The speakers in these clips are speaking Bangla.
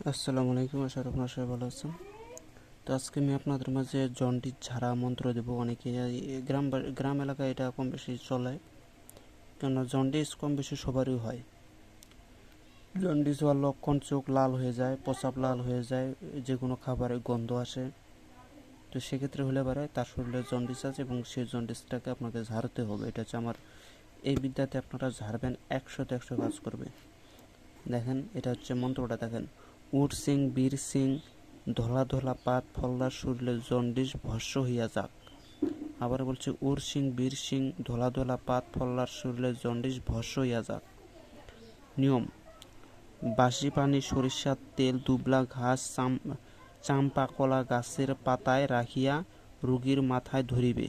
আসসালামু আলাইকুম, আশা করি আপনারা সবাই ভালো আছেন। তো আজকে আমি আপনাদের মাঝে জন্ডিস ঝাড়া মন্ত্র দেব। অনেকে গ্রাম এলাকায় এটা কম বেশি চলে, কেননা জন্ডিস কম বেশি সবারই হয়। জন্ডিস হওয়ার লক্ষণ চোখ লাল হয়ে যায়, প্রস্রাব লাল হয়ে যায়, যে কোনো খাবারে গন্ধ আসে। তো সেক্ষেত্রে হলে পারে তার শরীরে জন্ডিস আছে এবং সেই জন্ডিসটাকে আপনাকে ঝাড়তে হবে। এটা হচ্ছে আমার এই বিদ্যাতে আপনারা ঝাড়বেন, 100তে 100 কাজ করবে। দেখেন, এটা হচ্ছে মন্ত্রটা দেখেন: উট সিং বীর সিং, ধলা ধলা পাত ফল্লার শরীরে জন্ডিস ভস্য হইয়া যাক। আবার বলছে, উর সিং বীর সিং, ধলা ধলা পাত ফল্লার শরীরে জন্ডিস ভস্য হইয়া যাক। নিয়ম: বাসি পানি, সরিষার তেল, দুবলা ঘাস, চাম্পা কলা গাছের পাতায় রাখিয়া রোগীর মাথায় ধরিবে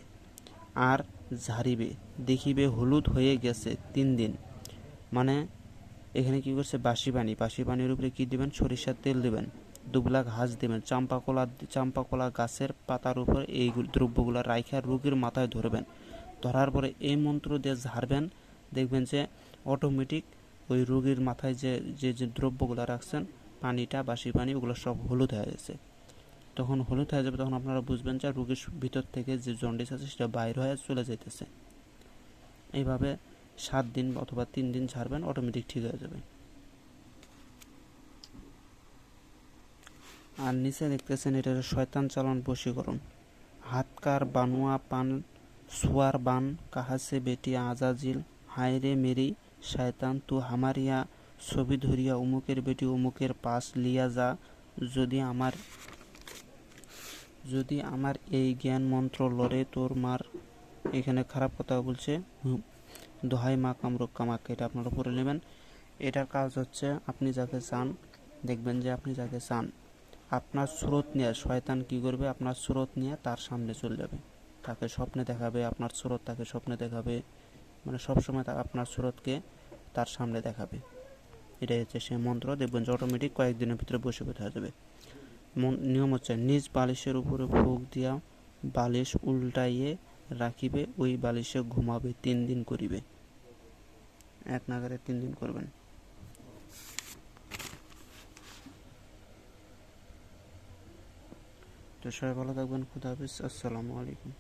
আর ঝাড়িবে, দেখিবে হলুদ হয়ে গেছে 3 দিন। মানে এখানে কি করছে, বাসি পানির উপরে কি দিবেন, সরিষার তেল দিবেন, দুবলা ঘাস দিবেন, চাম্পা কলা গাছের পাতার উপর এই দ্রব্যগুলো রাইখা রোগীর মাথায় ধরবেন। ধরার পরে এই মন্ত্র দিয়ে ঝাড়বেন, দেখবেন যে অটোমেটিক ওই রোগীর মাথায় যে যে যে দ্রব্যগুলো রাখছেন, পানিটা, বাসি পানি, ওগুলো সব হলুদ হয়ে গেছে। তখন হলুদ হয়ে যাবে, তখন আপনারা বুঝবেন যে রোগীর ভিতর থেকে যে জন্ডিস আছে সেটা বাইর হয়ে চলে যেতেছে। এইভাবে 7 দিন অথবা 3 দিন ঝাড়বেন, অটোমেটিক ঠিক হয়ে যাবে। আর নিচে দেখতেছেন, এটা শয়তান চালান বশীকরণ। হাতকার বানুয়া পান সুয়ার বান, কাহাসে বেটি আজাজিল, হায়রে মেরি শয়তান তু হামারিয়া, ছবি ধরিয়া উমুকের বেটি উমুকের পাশ লিয়া যা। যদি আমার এই জ্ঞান মন্ত্র লড়ে তোর মার। এখানে খারাপ কথা বলছে, দোহাই মা কামরক্ষা মাকে, এটা আপনারা পড়ে নেবেন। এটার কাজ হচ্ছে, আপনি যাকে চান, দেখবেন যে আপনি যাকে চান, আপনার স্রোত নিয়ে শয়তান কি করবে, আপনার স্রোত নিয়ে তার সামনে চলে যাবে, তাকে স্বপ্নে দেখাবে, আপনার স্রোত তাকে স্বপ্নে দেখাবে, মানে সবসময় আপনার স্রোতকে তার সামনে দেখাবে। এটাই হচ্ছে সে মন্ত্র, দেখবেন যে অটোমেটিক কয়েকদিনের ভিতরে বশীভূত হয়ে যাবে। নিয়ম হচ্ছে, নিজ বালিশের উপরে ফুঁক দিয়া বালিশ উল্টাইয়ে রাখিবে, ওই বালিশে ঘুমাবে, 3 দিন করিবে। এক নাগারে 3 দিন করবেন। তো সবাই ভালো থাকবেন, খুদা হাফিজ, আসসালামু আলাইকুম।